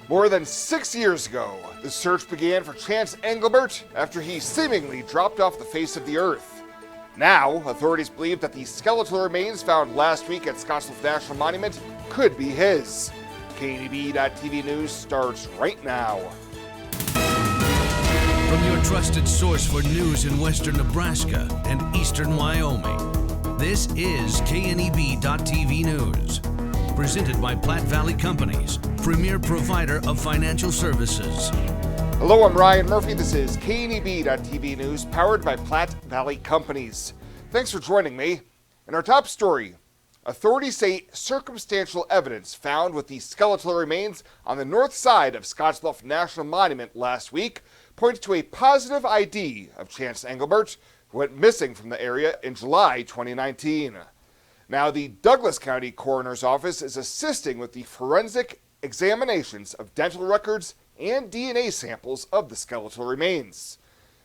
More than 6 years ago, the search began for Chance Englebert after he seemingly dropped off the face of the earth. Now, authorities believe that the skeletal remains found last week at Scottsbluff National Monument could be his. KNEB.TV News starts right now. From your trusted source for news in western Nebraska and eastern Wyoming, this is KNEB.TV News. Presented by Platte Valley Companies, premier provider of financial services. Hello, I'm Ryan Murphy. This is KNEB.TV News, powered by Platte Valley Companies. Thanks for joining me. In our top story, authorities say circumstantial evidence found with the skeletal remains on the north side of Scottsbluff National Monument last week points to a positive ID of Chance Englebert, who went missing from the area in July 2019. Now, the Douglas County Coroner's Office is assisting with the forensic examinations of dental records and DNA samples of the skeletal remains.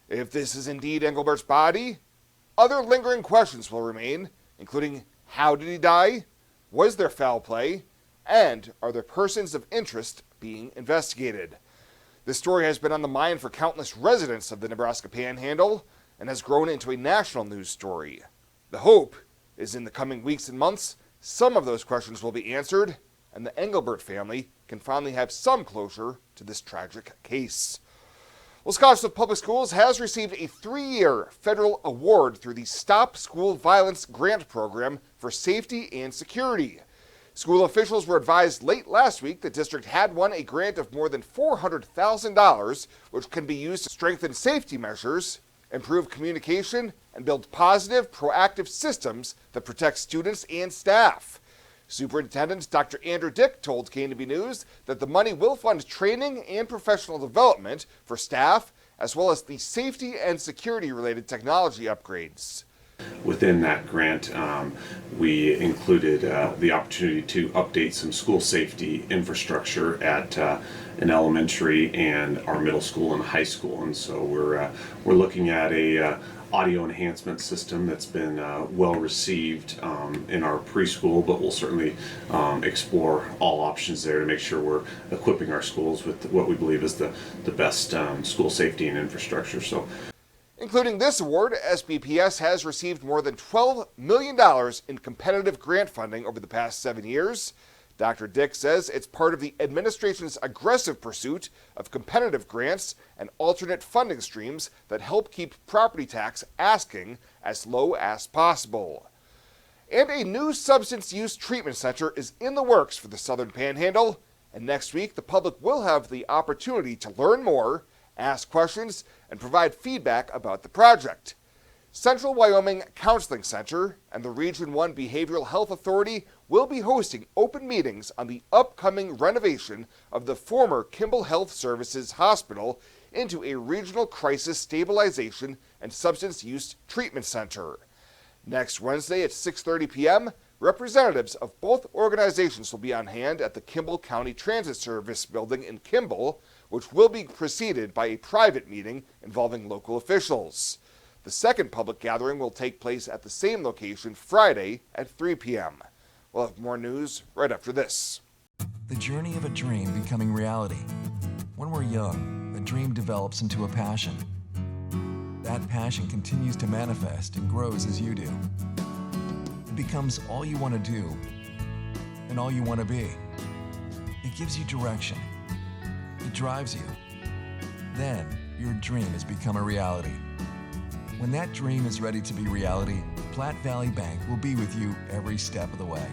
If this is indeed Englebert's body, other lingering questions will remain, including how did he die, was there foul play, and are there persons of interest being investigated? This story has been on the mind for countless residents of the Nebraska Panhandle and has grown into a national news story. The hope is in the coming weeks and months, some of those questions will be answered, and the Englebert family can finally have some closure to this tragic case. Well, Scottsbluff Public Schools has received a 3-year federal award through the Stop School Violence Grant Program for safety and security. School officials were advised late last week the district had won a grant of more than $400,000, which can be used to strengthen safety measures, improve communication, and build positive, proactive systems that protect students and staff. Superintendent Dr. Andrew Dick told KNB News that the money will fund training and professional development for staff, as well as the safety and security-related technology upgrades. Within that grant, we included the opportunity to update some school safety infrastructure at an elementary and our middle school and high school, and so we're looking at a audio enhancement system that's been well received in our preschool, but we'll certainly explore all options there to make sure we're equipping our schools with what we believe is the best school safety and infrastructure. So, including this award, SBPS has received more than $12 million in competitive grant funding over the past 7 years. Dr. Dick says it's part of the administration's aggressive pursuit of competitive grants and alternate funding streams that help keep property tax asking as low as possible. And a new substance use treatment center is in the works for the Southern Panhandle, and next week the public will have the opportunity to learn more, ask questions, and provide feedback about the project. Central Wyoming Counseling Center and the Region 1 Behavioral Health Authority will be hosting open meetings on the upcoming renovation of the former Kimball Health Services Hospital into a regional crisis stabilization and substance use treatment center. Next Wednesday at 6:30 p.m., representatives of both organizations will be on hand at the Kimball County Transit Service building in Kimball, which will be preceded by a private meeting involving local officials. The second public gathering will take place at the same location Friday at 3 p.m. We'll have more news right after this. The journey of a dream becoming reality. When we're young, a dream develops into a passion. That passion continues to manifest and grows as you do. It becomes all you want to do and all you want to be. It gives you direction. It drives you. Then your dream has become a reality. When that dream is ready to be reality, Platte Valley Bank will be with you every step of the way.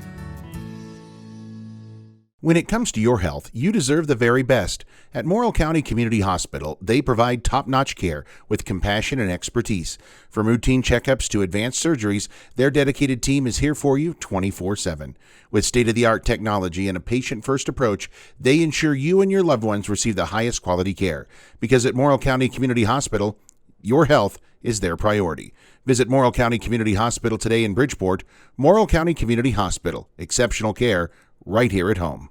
When it comes to your health, you deserve the very best. At Morrill County Community Hospital, they provide top-notch care with compassion and expertise. From routine checkups to advanced surgeries, their dedicated team is here for you 24/7. With state-of-the-art technology and a patient-first approach, they ensure you and your loved ones receive the highest quality care. Because at Morrill County Community Hospital, your health is their priority. Visit Morrill County Community Hospital today in Bridgeport. Morrill County Community Hospital. Exceptional care right here at home.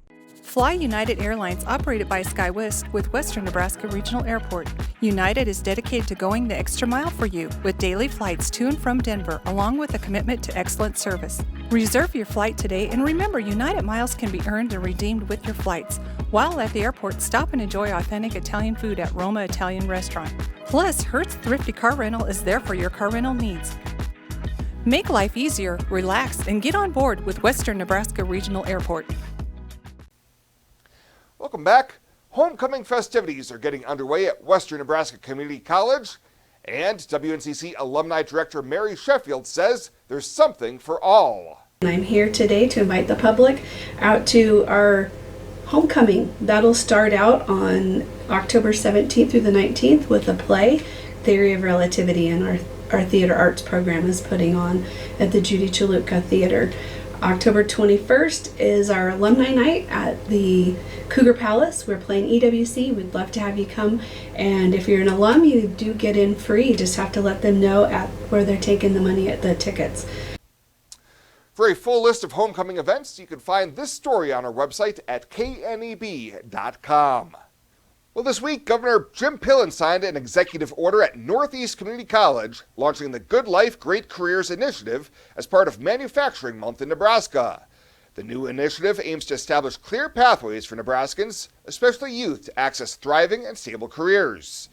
Fly United Airlines, operated by SkyWest with Western Nebraska Regional Airport. United is dedicated to going the extra mile for you with daily flights to and from Denver, along with a commitment to excellent service. Reserve your flight today, and remember, United miles can be earned and redeemed with your flights. While at the airport, stop and enjoy authentic Italian food at Roma Italian Restaurant. Plus, Hertz Thrifty Car Rental is there for your car rental needs. Make life easier, relax, and get on board with Western Nebraska Regional Airport. Welcome back. Homecoming festivities are getting underway at Western Nebraska Community College, and WNCC Alumni Director Mary Sheffield says there's something for all. I'm here today to invite the public out to our homecoming. That'll start out on October 17th through the 19th with a play, Theory of Relativity, and our theater arts program is putting on at the Judy Chalutka Theater. October 21st is our alumni night at the Cougar Palace. We're playing EWC. We'd love to have you come. And if you're an alum, you do get in free. You just have to let them know at where they're taking the money at the tickets. For a full list of homecoming events, you can find this story on our website at kneb.com. Well, this week, Governor Jim Pillen signed an executive order at Northeast Community College launching the Good Life, Great Careers initiative as part of Manufacturing Month in Nebraska. The new initiative aims to establish clear pathways for Nebraskans, especially youth, to access thriving and stable careers.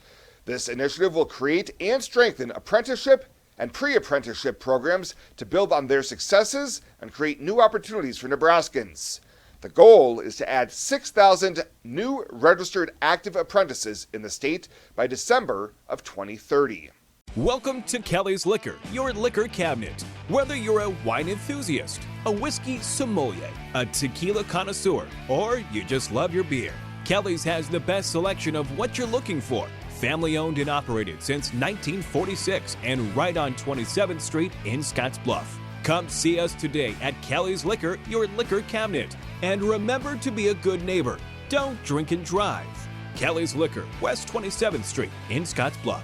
This initiative will create and strengthen apprenticeship and pre-apprenticeship programs to build on their successes and create new opportunities for Nebraskans. The goal is to add 6,000 new registered active apprentices in the state by December of 2030. Welcome to Kelly's Liquor, your liquor cabinet. Whether you're a wine enthusiast, a whiskey sommelier, a tequila connoisseur, or you just love your beer, Kelly's has the best selection of what you're looking for. Family owned and operated since 1946 and right on 27th Street in Scottsbluff. Come see us today at Kelly's Liquor, your liquor cabinet. And remember to be a good neighbor. Don't drink and drive. Kelly's Liquor, West 27th Street in Scottsbluff.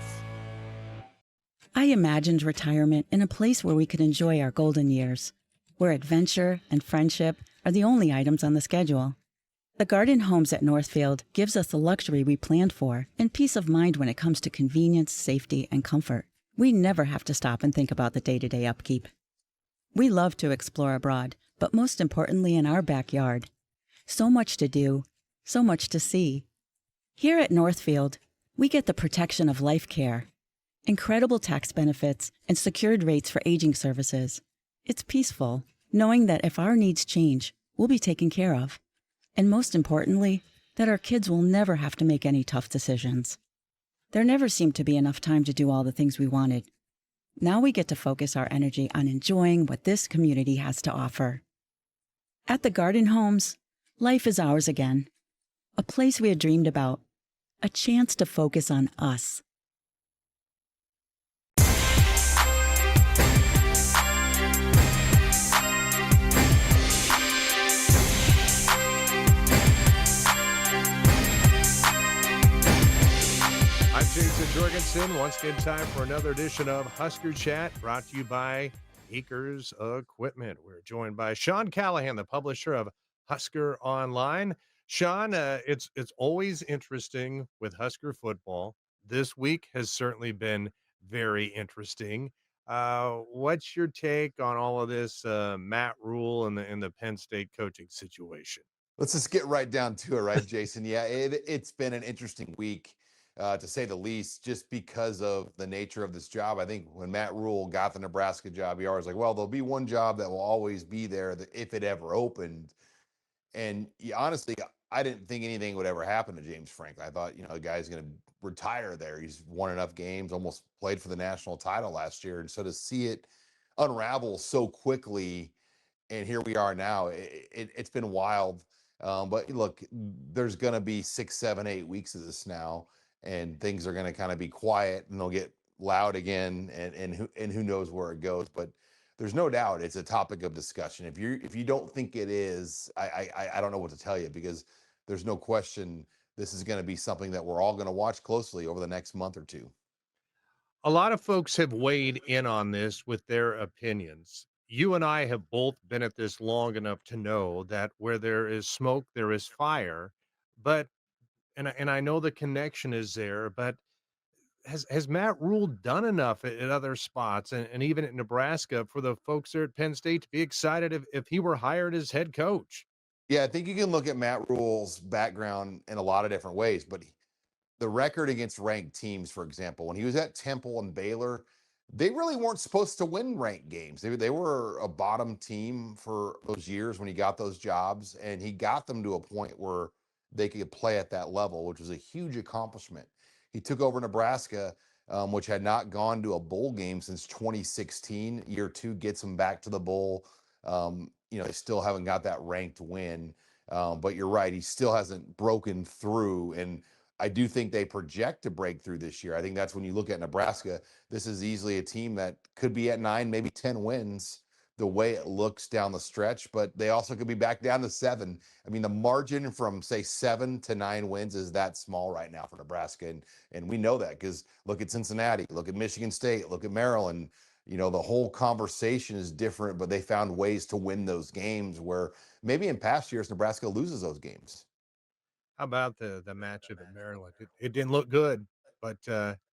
I imagined retirement in a place where we could enjoy our golden years, where adventure and friendship are the only items on the schedule. The Garden Homes at Northfield gives us the luxury we planned for and peace of mind when it comes to convenience, safety, and comfort. We never have to stop and think about the day-to-day upkeep. We love to explore abroad, but most importantly in our backyard. So much to do, so much to see. Here at Northfield, we get the protection of life care, incredible tax benefits, and secured rates for aging services. It's peaceful, knowing that if our needs change, we'll be taken care of. And most importantly, that our kids will never have to make any tough decisions. There never seemed to be enough time to do all the things we wanted. Now we get to focus our energy on enjoying what this community has to offer. At the Garden Homes, life is ours again. A place we had dreamed about. A chance to focus on us. I'm Jason Jorgensen. Once again, time for another edition of Husker Chat, brought to you by Acres Equipment. We're joined by Sean Callahan, the publisher of Husker Online. Sean, it's always interesting with Husker football. This week has certainly been very interesting. What's your take on all of this Matt Rule and the Penn State coaching situation? Let's just get right down to it, right, Jason? Yeah, it's been an interesting week. To say the least, just because of the nature of this job. I think when Matt Rule got the Nebraska job, he always like, well, there'll be one job that will always be there if it ever opened. And honestly, I didn't think anything would ever happen to James Franklin. I thought, the guy's going to retire there. He's won enough games, almost played for the national title last year. And so to see it unravel so quickly, and here we are now, it's been wild. But look, there's going to be 6, 7, 8 weeks of this now. And things are going to kind of be quiet, and they'll get loud again, and who knows where it goes. But there's no doubt it's a topic of discussion. If you don't think it is, I don't know what to tell you, because there's no question this is going to be something that we're all going to watch closely over the next month or two. A lot of folks have weighed in on this with their opinions. you and I have both been at this long enough to know that where there is smoke, there is fire. But and I know the connection is there, but has Matt Rule done enough at other spots and even at Nebraska for the folks there at Penn State to be excited if he were hired as head coach? Yeah, I think you can look at Matt Rule's background in a lot of different ways, but the record against ranked teams, for example, when he was at Temple and Baylor, they really weren't supposed to win ranked games. They were a bottom team for those years when he got those jobs, and he got them to a point where they could play at that level, which was a huge accomplishment. He took over Nebraska, which had not gone to a bowl game since 2016. Year two gets them back to the bowl. They still haven't got that ranked win. But you're right, he still hasn't broken through. And I do think they project to break through this year. I think that's when you look at Nebraska, this is easily a team that could be at 9, maybe 10 wins the way it looks down the stretch, but they also could be back down to 7. I mean, the margin from say 7 to 9 wins is that small right now for Nebraska. And we know that because look at Cincinnati, look at Michigan State, look at Maryland. The whole conversation is different, but they found ways to win those games where maybe in past years, Nebraska loses those games. How about the matchup at Maryland? It didn't look good, but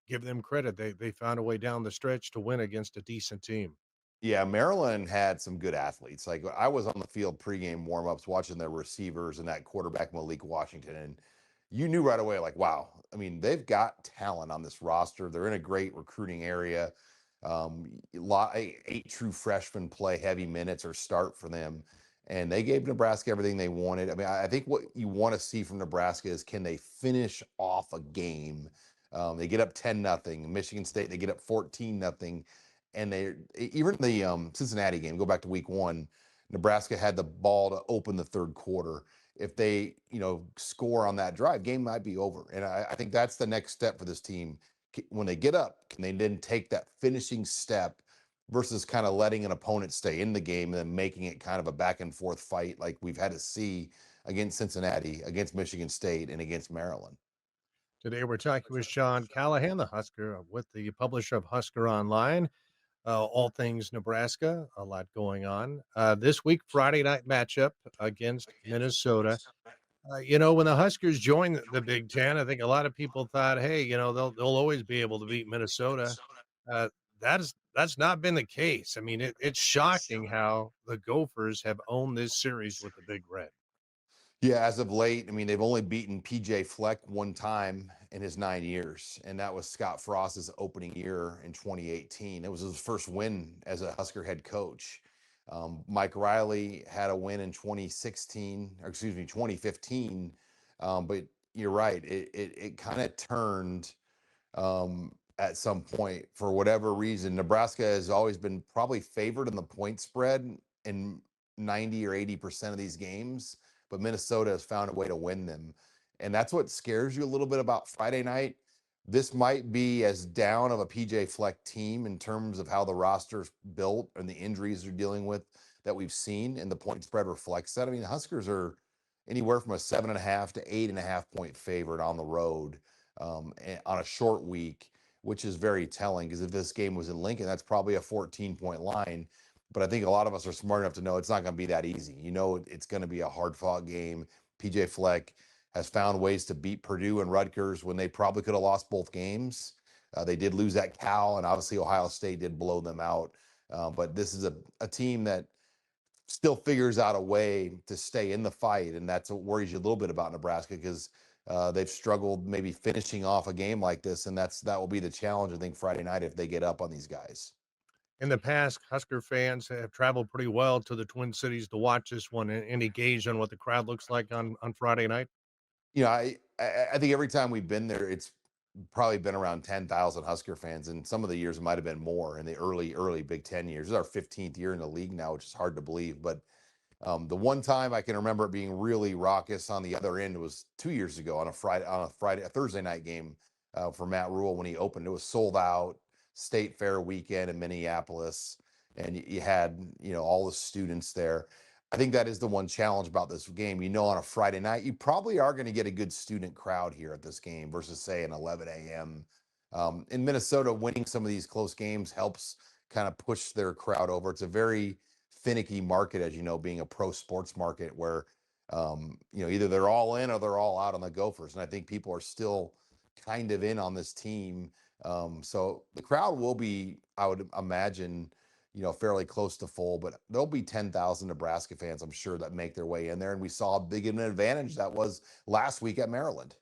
give them credit. They found a way down the stretch to win against a decent team. Yeah, Maryland had some good athletes. Like I was on the field pregame warmups watching their receivers and that quarterback Malik Washington, and you knew right away, like, wow. I mean, they've got talent on this roster. They're in a great recruiting area. Eight true freshmen play heavy minutes or start for them, and they gave Nebraska everything they wanted. I mean, I think what you want to see from Nebraska is can they finish off a game? They get up 10-0. Michigan State, they get up 14-0. And they even the Cincinnati game, go back to week 1, Nebraska had the ball to open the third quarter. If they, score on that drive, game might be over. And I think that's the next step for this team. When they get up, can they then take that finishing step versus kind of letting an opponent stay in the game and then making it kind of a back and forth fight like we've had to see against Cincinnati, against Michigan State, and against Maryland. Today we're talking with Sean Callahan, the Husker, with the publisher of Husker Online. All things Nebraska, a lot going on. This week, Friday night matchup against Minnesota. When the Huskers joined the Big Ten, I think a lot of people thought, hey, they'll always be able to beat Minnesota. Uh, that's not been the case. I mean, it's shocking how the Gophers have owned this series with the Big Red. Yeah, as of late, I mean, they've only beaten PJ Fleck one time in his 9 years, and that was Scott Frost's opening year in 2018. It was his first win as a Husker head coach. Mike Riley had a win in 2015. But you're right, it kind of turned at some point for whatever reason. Nebraska has always been probably favored in the point spread in 90 or 80% of these games, but Minnesota has found a way to win them. And that's what scares you a little bit about Friday night. This might be as down of a PJ Fleck team in terms of how the roster's built and the injuries they're dealing with that we've seen, and the point spread reflects that. I mean, the Huskers are anywhere from a 7.5 to 8.5 point favorite on the road on a short week, which is very telling because if this game was in Lincoln, that's probably a 14-point line. But I think a lot of us are smart enough to know it's not going to be that easy. It's going to be a hard-fought game. PJ Fleck has found ways to beat Purdue and Rutgers when they probably could have lost both games. They did lose at Cal, and obviously Ohio State did blow them out. But this is a team that still figures out a way to stay in the fight, and that's what worries you a little bit about Nebraska because they've struggled maybe finishing off a game like this, and that will be the challenge, I think, Friday night if they get up on these guys. In the past, Husker fans have traveled pretty well to the Twin Cities to watch this one. Any gauge on what the crowd looks like on Friday night? I think every time we've been there, it's probably been around 10,000 Husker fans, and some of the years it might have been more in the early Big Ten years. This is our 15th year in the league now, which is hard to believe. But the one time I can remember it being really raucous on the other end was 2 years ago on a Thursday night game for Matt Rule when he opened. It was sold out. State Fair weekend in Minneapolis, and you had all the students there. I think that is the one challenge about this game. On a Friday night, you probably are going to get a good student crowd here at this game versus say an 11 a.m. In Minnesota, winning some of these close games helps kind of push their crowd over. It's a very finicky market, as you know, being a pro sports market where, either they're all in or they're all out on the Gophers. And I think people are still kind of in on this team. So the crowd will be, I would imagine, fairly close to full, but there'll be 10,000 Nebraska fans, I'm sure, that make their way in there. And we saw how big an advantage that was last week at Maryland.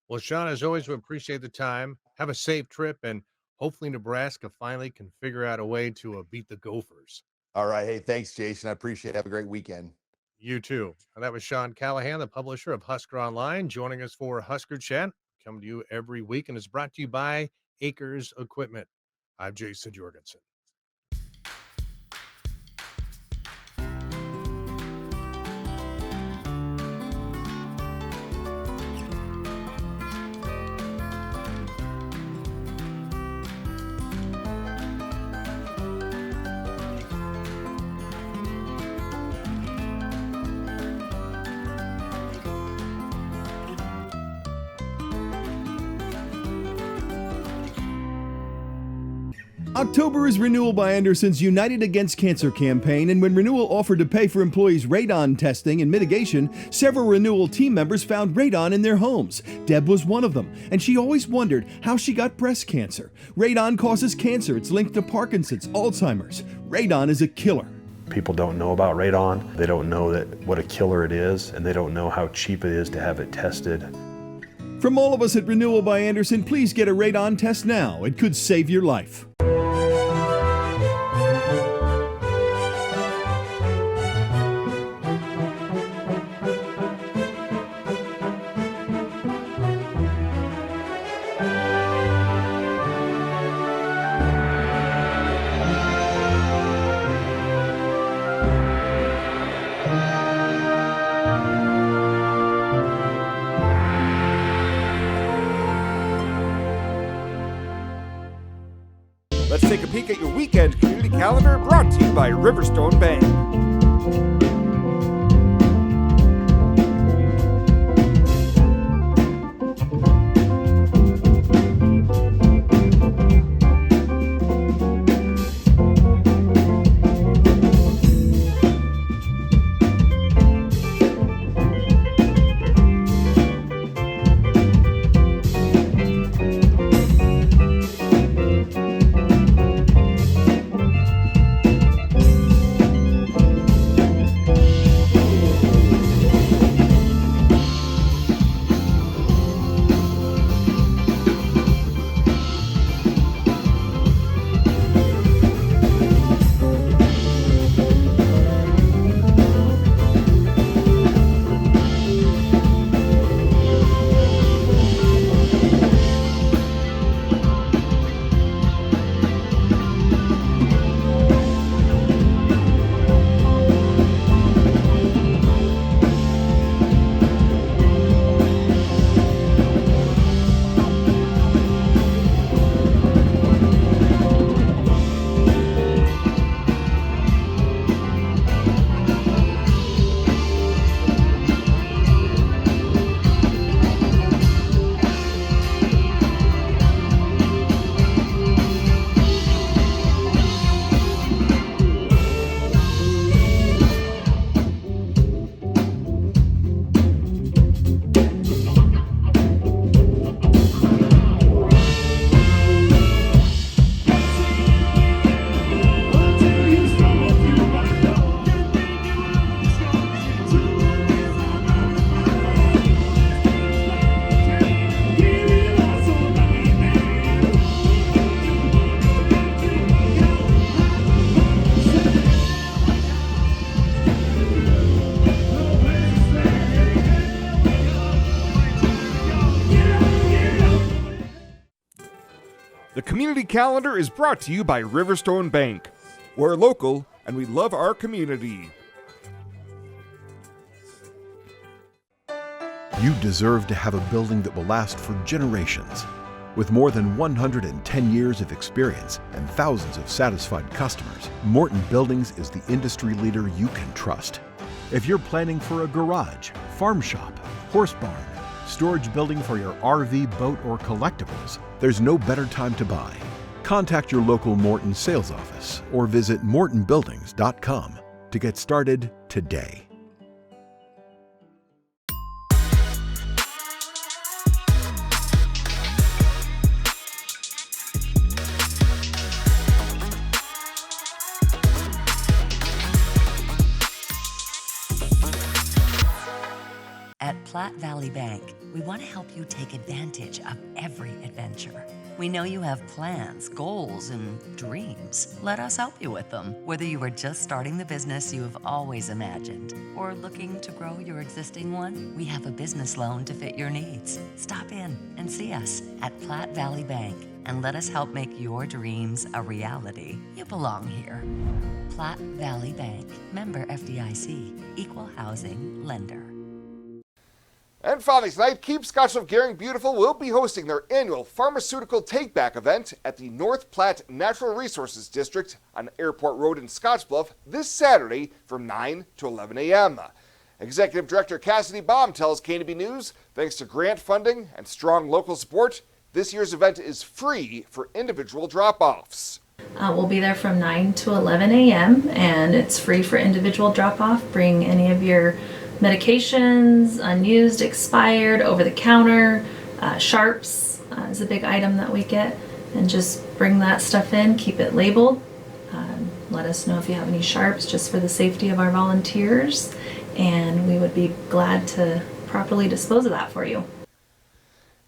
Well, Sean, as always, we appreciate the time. Have a safe trip, and hopefully Nebraska finally can figure out a way to beat the Gophers. All right. Hey, thanks, Jason. I appreciate it. Have a great weekend. You too. And that was Sean Callahan, the publisher of Husker Online, joining us for Husker Chat. Coming to you every week and is brought to you by Acres Equipment. I'm Jason Jorgensen. October is Renewal by Anderson's United Against Cancer campaign, and when Renewal offered to pay for employees' radon testing and mitigation, several Renewal team members found radon in their homes. Deb was one of them, and she always wondered how she got breast cancer. Radon causes cancer. It's linked to Parkinson's, Alzheimer's. Radon is a killer. People don't know about radon. They don't know what a killer it is, and they don't know how cheap it is to have it tested. From all of us at Renewal by Anderson, please get a radon test now. It could save your life. Let's take a peek at your weekend community calendar, brought to you by Riverstone Bank. The community calendar is brought to you by Riverstone Bank. We're local and we love our community. You deserve to have a building that will last for generations. With more than 110 years of experience and thousands of satisfied customers, Morton Buildings is the industry leader you can trust. If you're planning for a garage, farm shop, horse barn, storage building for your RV, boat, or collectibles, there's no better time to buy. Contact your local Morton sales office or visit mortonbuildings.com to get started today. At Platte Valley Bank, we want to help you take advantage of every adventure. We know you have plans, goals, and dreams. Let us help you with them. Whether you are just starting the business you have always imagined or looking to grow your existing one, we have a business loan to fit your needs. Stop in and see us at Platte Valley Bank and let us help make your dreams a reality. You belong here. Platte Valley Bank, member FDIC, equal housing lender. And finally tonight, Keep Scottsbluff Gering Beautiful will be hosting their annual Pharmaceutical Takeback event at the North Platte Natural Resources District on Airport Road in Scottsbluff this Saturday from 9 to 11 a.m. Executive Director Cassidy Baum tells KNB News, thanks to grant funding and strong local support, this year's event is free for individual drop-offs. We'll be there from 9 to 11 a.m. and it's free for individual drop-off. Bring any of your medications, unused, expired, over-the-counter, sharps is a big item that we get, and just bring that stuff in, keep it labeled. Let us know if you have any sharps just for the safety of our volunteers, and we would be glad to properly dispose of that for you.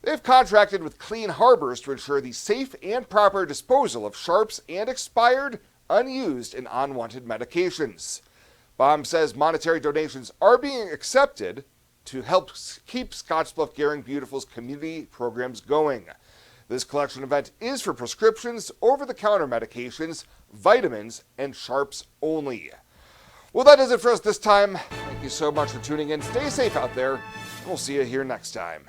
They've contracted with Clean Harbors to ensure the safe and proper disposal of sharps and expired, unused, and unwanted medications. Baum says monetary donations are being accepted to help keep Scottsbluff Gering Beautiful's community programs going. This collection event is for prescriptions, over-the-counter medications, vitamins, and sharps only. Well, that is it for us this time. Thank you so much for tuning in. Stay safe out there. We'll see you here next time.